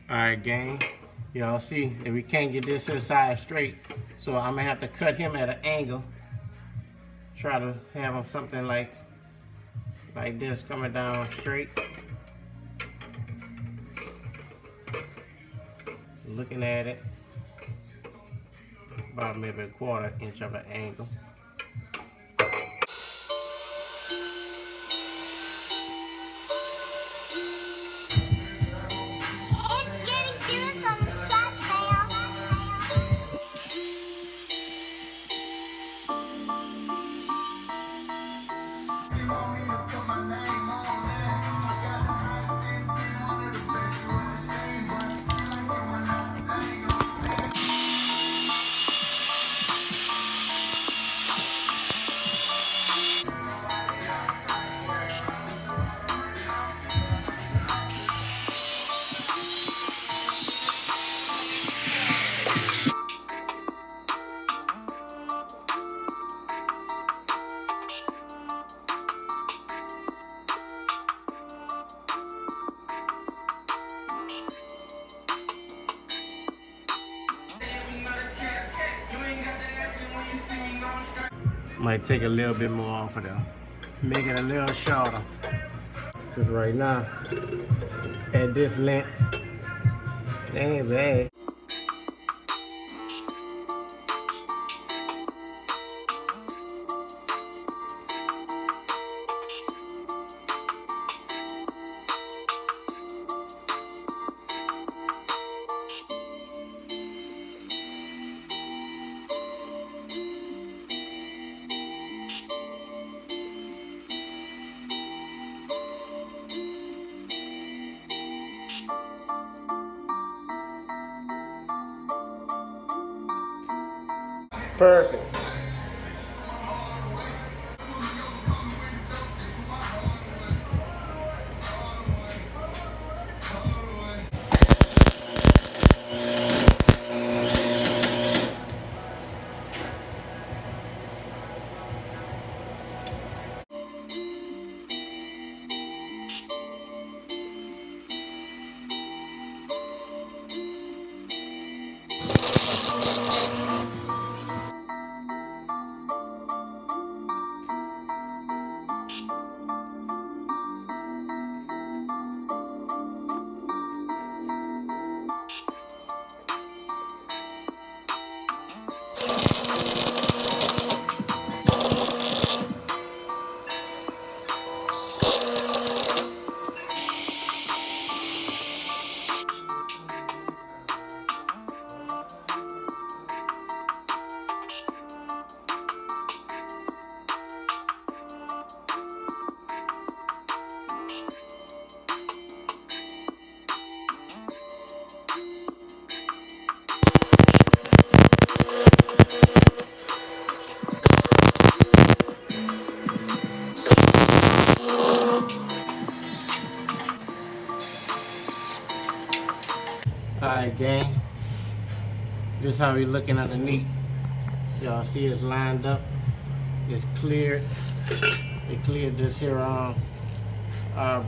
Alright, gang. Y'all see that we can't get this here side straight. So I'm gonna have to cut him at an angle. Try to have him something like this coming down straight. Looking at it. About maybe a 1/4 inch of an angle. Might take a little bit more off of them. Make it a little shorter. Cause right now, at this length, they ain't bad. Perfect. Alright, gang. This is how we looking underneath. Y'all see it's lined up. It's cleared. It cleared this here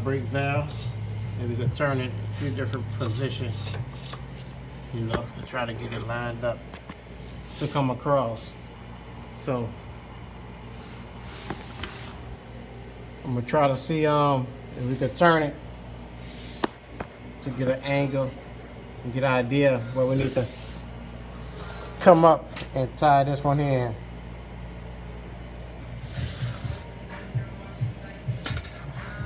brake valve. And we could turn it a few different positions, you know, to try to get it lined up to come across. So I'm gonna try to see if we could turn it to get an angle and get an idea where we need to come up and tie this one in.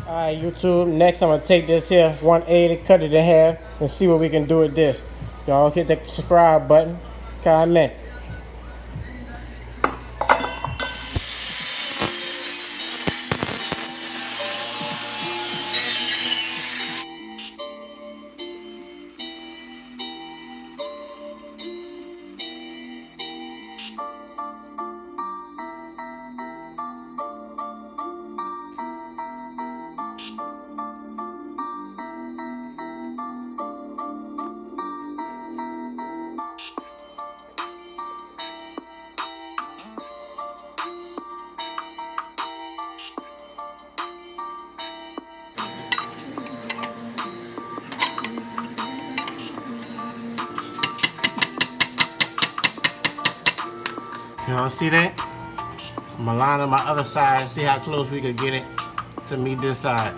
Alright, YouTube, next I'm gonna take this here 180, cut it in half, and see what we can do with this. Y'all hit the subscribe button, comment. Y'all see that? I'm gonna line on my other side and see how close we could get it to meet this side.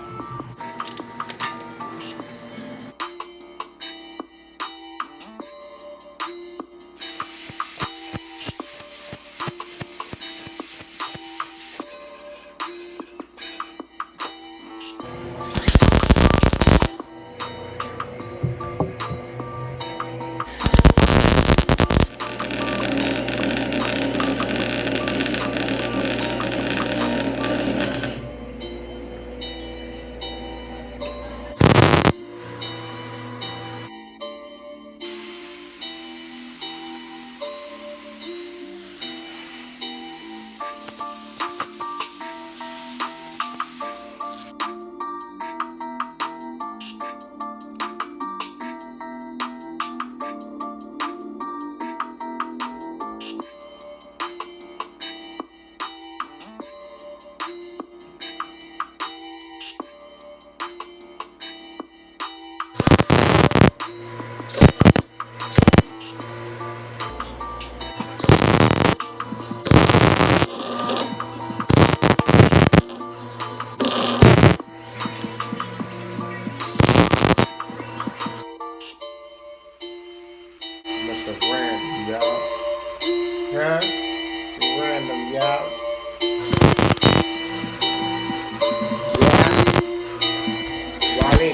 Mr. Random, y'all. Huh? Mr. Random, y'all. Yeah. Wally.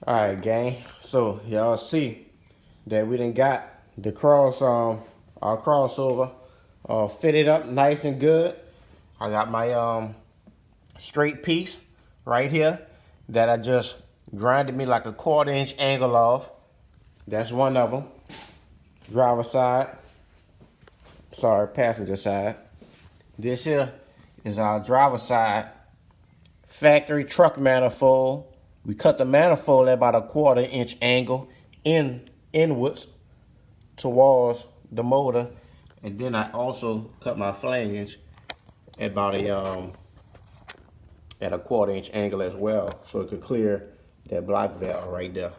Alright, gang. So y'all see that we done got the our crossover fitted up nice and good. I got my straight piece right here that I just grinded me like a 1/4 inch angle off. That's one of them. driver side. Sorry, passenger side. This here is our driver side factory truck manifold. We cut the manifold at about a 1/4 inch angle inwards towards the motor, and then I also cut my flange at about at a 1/4 inch angle as well, so it could clear that block valve right there.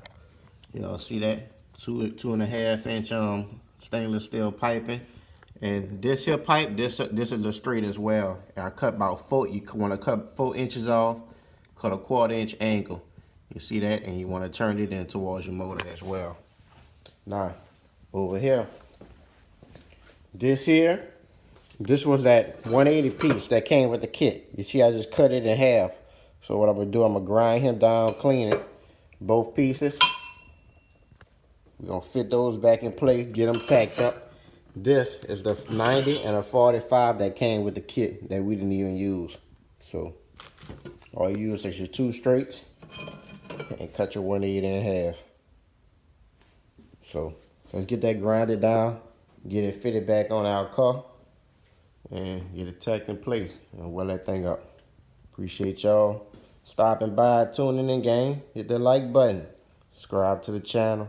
You know, see that 2.5 inch stainless steel piping, and this here pipe, this is a straight as well. And I cut about 4. You want to cut 4 inches off, cut a 1/4 inch angle. You see that, and you want to turn it in towards your motor as well. Now, over here, this was that 180 piece that came with the kit. You see, I just cut it in half. So what I'm gonna do, I'm gonna grind him down, clean it, both pieces. We're gonna fit those back in place, get them tacked up. This is the 90 and a 45 that came with the kit that we didn't even use. So all you use is your 2 straights and cut your 180 in half. So let's get that grinded down, get it fitted back on our car, and get it tacked in place and weld that thing up. Appreciate y'all stopping by, tuning in, gang. Hit the like button, subscribe to the channel.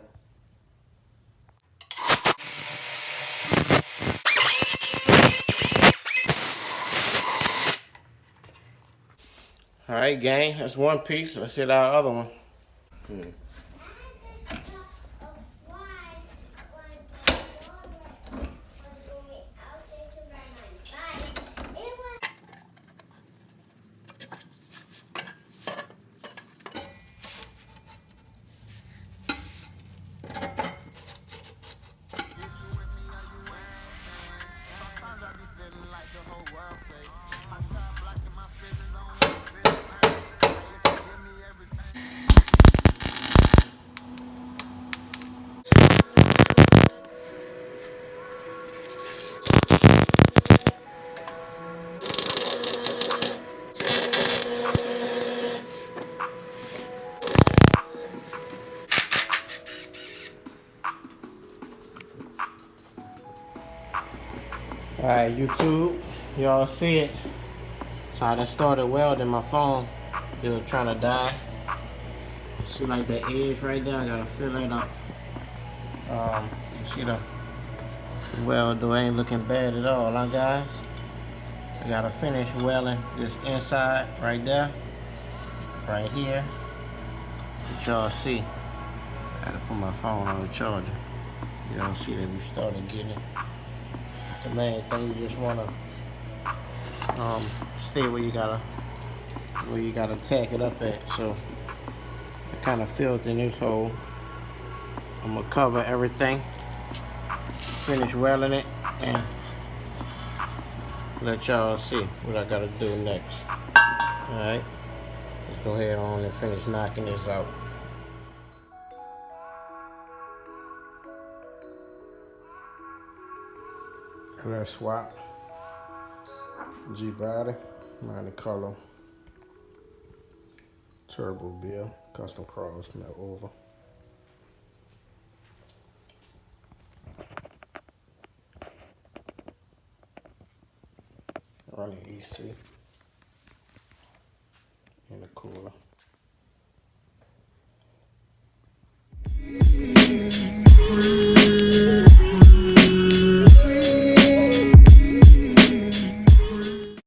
All right, gang, that's one piece. Let's hit our other one. All right, YouTube, y'all see it. So I just started welding my phone. It was trying to die. See like that edge right there? I gotta fill it up. You see the weld though ain't looking bad at all, huh guys? I gotta finish welding this inside right there, right here. That y'all see. I gotta put my phone on the charger. Y'all see that we started getting it. The main thing, you just wanna stay where you gotta tack it up at. So I kind of filled in this hole. I'm gonna cover everything, finish welding it, and let y'all see what I gotta do next. Alright, let's go ahead on and finish knocking this out. Let's swap gbody, Monte Carlo, turbo bill, custom cross, melt over. Running EC in the cooler.